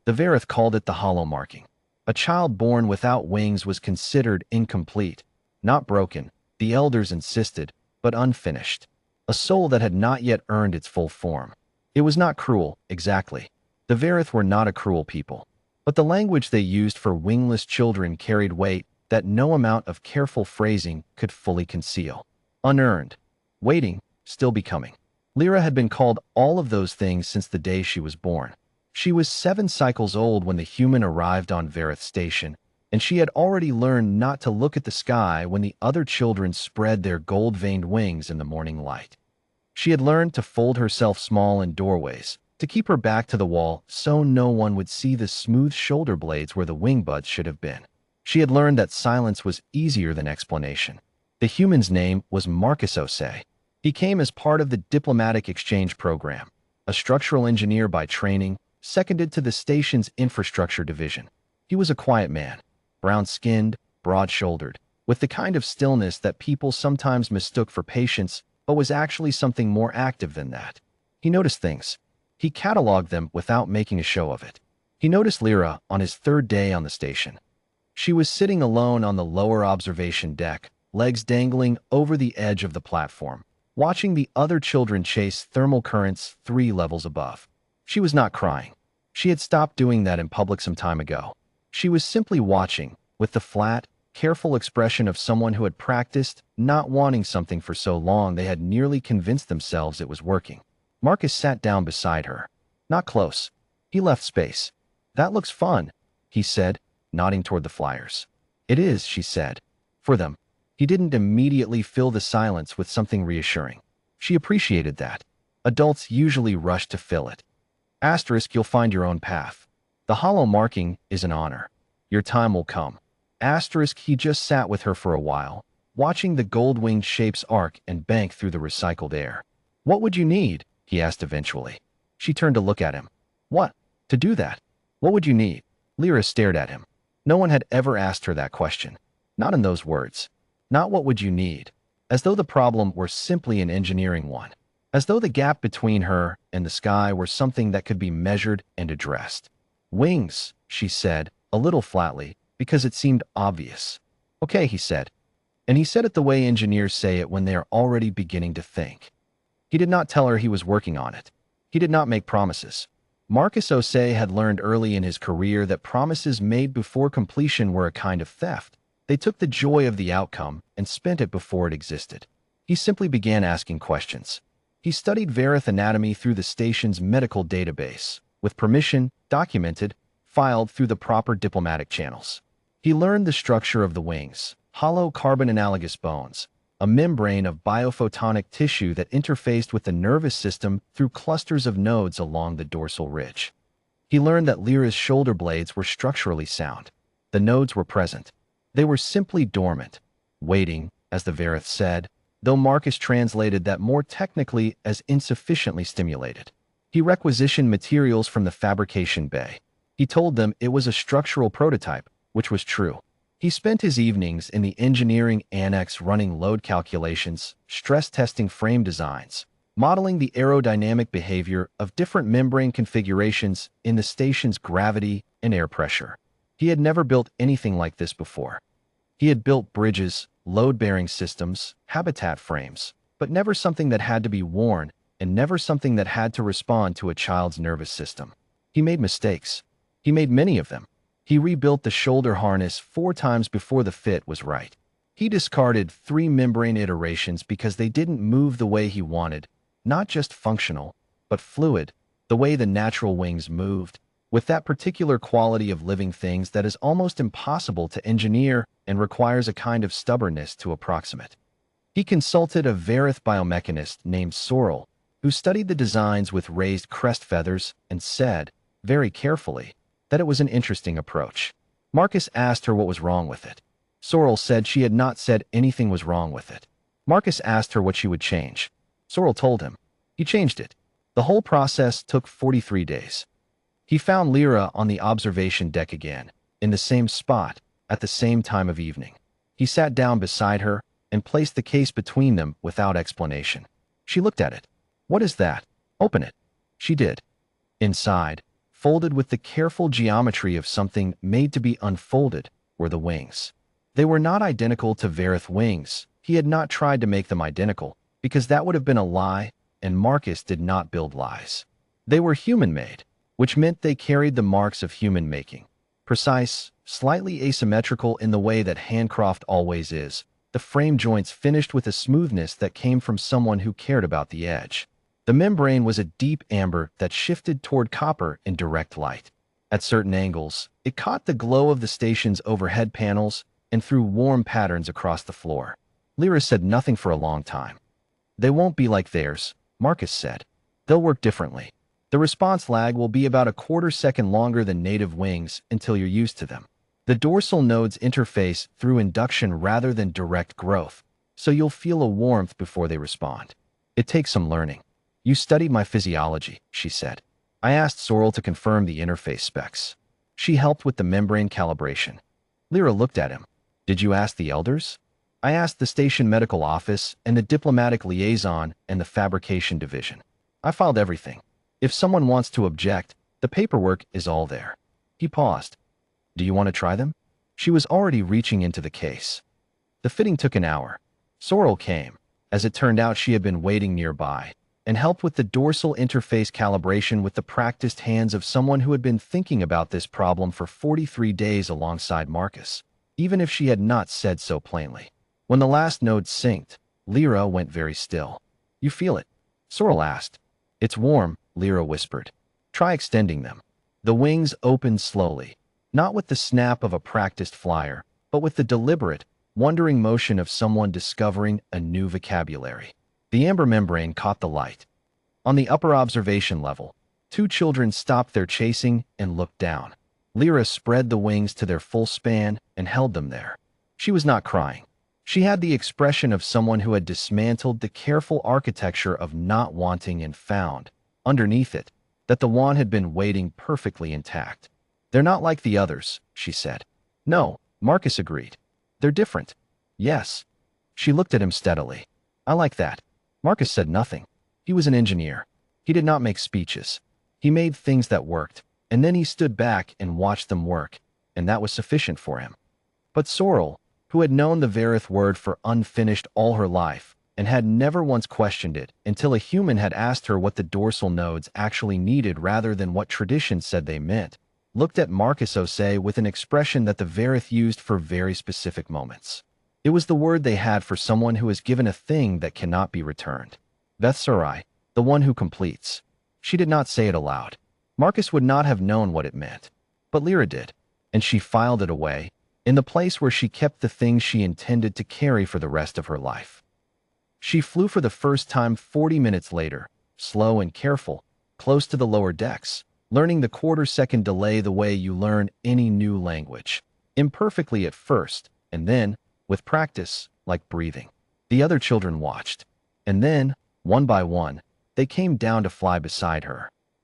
The Verith called it the hollow marking. A child born without wings was considered incomplete, not broken, the elders insisted, but unfinished. A soul that had not yet earned its full form. It was not cruel, exactly. The Verith were not a cruel people. But the language they used for wingless children carried weight that no amount of careful phrasing could fully conceal. Unearned. Waiting. Still becoming. Lyra had been called all of those things since the day she was born. She was 7 cycles old when the human arrived on Verith Station, and she had already learned not to look at the sky when the other children spread their gold-veined wings in the morning light. She had learned to fold herself small in doorways, to keep her back to the wall so no one would see the smooth shoulder blades where the wing buds should have been. She had learned that silence was easier than explanation. The human's name was Marcus Osei. He came as part of the diplomatic exchange program, a structural engineer by training, seconded to the station's infrastructure division. He was a quiet man, brown-skinned, broad-shouldered, with the kind of stillness that people sometimes mistook for patience, but was actually something more active than that. He noticed things. He cataloged them without making a show of it. He noticed Lyra on his 3rd day on the station. She was sitting alone on the lower observation deck, legs dangling over the edge of the platform, watching the other children chase thermal currents 3 levels above. She was not crying. She had stopped doing that in public some time ago. She was simply watching, with the flat, careful expression of someone who had practiced not wanting something for so long they had nearly convinced themselves it was working. Marcus sat down beside her. Not close. He left space. "That looks fun," he said, nodding toward the flyers. "It is," she said. "For them." He didn't immediately fill the silence with something reassuring. She appreciated that. Adults usually rush to fill it. Asterisk, you'll find your own path. The hollow marking is an honor. Your time will come. Asterisk, he just sat with her for a while, watching the gold-winged shapes arc and bank through the recycled air. "What would you need?" he asked eventually. She turned to look at him. "What? To do that? What would you need?" Lyra stared at him. No one had ever asked her that question. Not in those words. Not what would you need. As though the problem were simply an engineering one. As though the gap between her and the sky were something that could be measured and addressed. "Wings," she said, a little flatly, because it seemed obvious. "Okay," he said. And he said it the way engineers say it when they are already beginning to think. He did not tell her he was working on it. He did not make promises. Marcus Osei had learned early in his career that promises made before completion were a kind of theft. They took the joy of the outcome and spent it before it existed. He simply began asking questions. He studied Verith anatomy through the station's medical database, with permission, documented, filed through the proper diplomatic channels. He learned the structure of the wings, hollow carbon-analogous bones, a membrane of biophotonic tissue that interfaced with the nervous system through clusters of nodes along the dorsal ridge. He learned that Lyra's shoulder blades were structurally sound. The nodes were present. They were simply dormant, waiting, as the Verith said, though Marcus translated that more technically as insufficiently stimulated. He requisitioned materials from the fabrication bay. He told them it was a structural prototype, which was true. He spent his evenings in the engineering annex running load calculations, stress testing frame designs, modeling the aerodynamic behavior of different membrane configurations in the station's gravity and air pressure. He had never built anything like this before. He had built bridges, load-bearing systems, habitat frames, but never something that had to be worn and never something that had to respond to a child's nervous system. He made mistakes. He made many of them. He rebuilt the shoulder harness 4 times before the fit was right. He discarded 3 membrane iterations because they didn't move the way he wanted, not just functional, but fluid, the way the natural wings moved, with that particular quality of living things that is almost impossible to engineer and requires a kind of stubbornness to approximate. He consulted a Verith biomechanist named Sorrel, who studied the designs with raised crest feathers and said, very carefully, that it was an interesting approach. Marcus asked her what was wrong with it. Sorrel said she had not said anything was wrong with it. Marcus asked her what she would change. Sorrel told him. He changed it. The whole process took 43 days. He found Lyra on the observation deck again, in the same spot, at the same time of evening. He sat down beside her and placed the case between them without explanation. She looked at it. "What is that? Open it." She did. Inside, folded with the careful geometry of something made to be unfolded, were the wings. They were not identical to Varith's wings. He had not tried to make them identical, because that would have been a lie, and Marcus did not build lies. They were human-made, which meant they carried the marks of human making. Precise, slightly asymmetrical in the way that handcraft always is, the frame joints finished with a smoothness that came from someone who cared about the edge. The membrane was a deep amber that shifted toward copper in direct light. At certain angles, it caught the glow of the station's overhead panels and threw warm patterns across the floor. Lyra said nothing for a long time. "They won't be like theirs," Marcus said. "They'll work differently. The response lag will be about a quarter-second longer than native wings until you're used to them. The dorsal nodes interface through induction rather than direct growth, so you'll feel a warmth before they respond. It takes some learning." "You studied my physiology," she said. "I asked Sorrel to confirm the interface specs. She helped with the membrane calibration." Lyra looked at him. "Did you ask the elders?" "I asked the station medical office and the diplomatic liaison and the fabrication division. I filed everything. If someone wants to object, the paperwork is all there." He paused. "Do you want to try them?" She was already reaching into the case. The fitting took an hour. Sorrel came. As it turned out, she had been waiting nearby and helped with the dorsal interface calibration with the practiced hands of someone who had been thinking about this problem for 43 days alongside Marcus, even if she had not said so plainly. When the last node synced, Lyra went very still. "You feel it?" Sorrel asked. "It's warm," Lyra whispered. "Try extending them." The wings opened slowly, not with the snap of a practiced flyer, but with the deliberate, wondering motion of someone discovering a new vocabulary. The amber membrane caught the light. On the upper observation level, two children stopped their chasing and looked down. Lyra spread the wings to their full span and held them there. She was not crying. She had the expression of someone who had dismantled the careful architecture of not wanting and found, underneath it, that the wand had been waiting perfectly intact. "They're not like the others," she said. "No," Marcus agreed. "They're different." "Yes." She looked at him steadily. "I like that." Marcus said nothing. He was an engineer. He did not make speeches. He made things that worked, and then he stood back and watched them work, and that was sufficient for him. But Sorrel, who had known the Varith word for unfinished all her life and had never once questioned it until a human had asked her what the dorsal nodes actually needed rather than what tradition said they meant, looked at Marcus Osei with an expression that the Varith used for very specific moments. It was the word they had for someone who is given a thing that cannot be returned. Vethsarai, the one who completes. She did not say it aloud. Marcus would not have known what it meant. But Lyra did, and she filed it away, in the place where she kept the things she intended to carry for the rest of her life. She flew for the first time 40 minutes later, slow and careful, close to the lower decks, learning the quarter-second delay the way you learn any new language. Imperfectly at first, and then, with practice, like breathing. The other children watched. And then, one by one, they came down to fly beside her.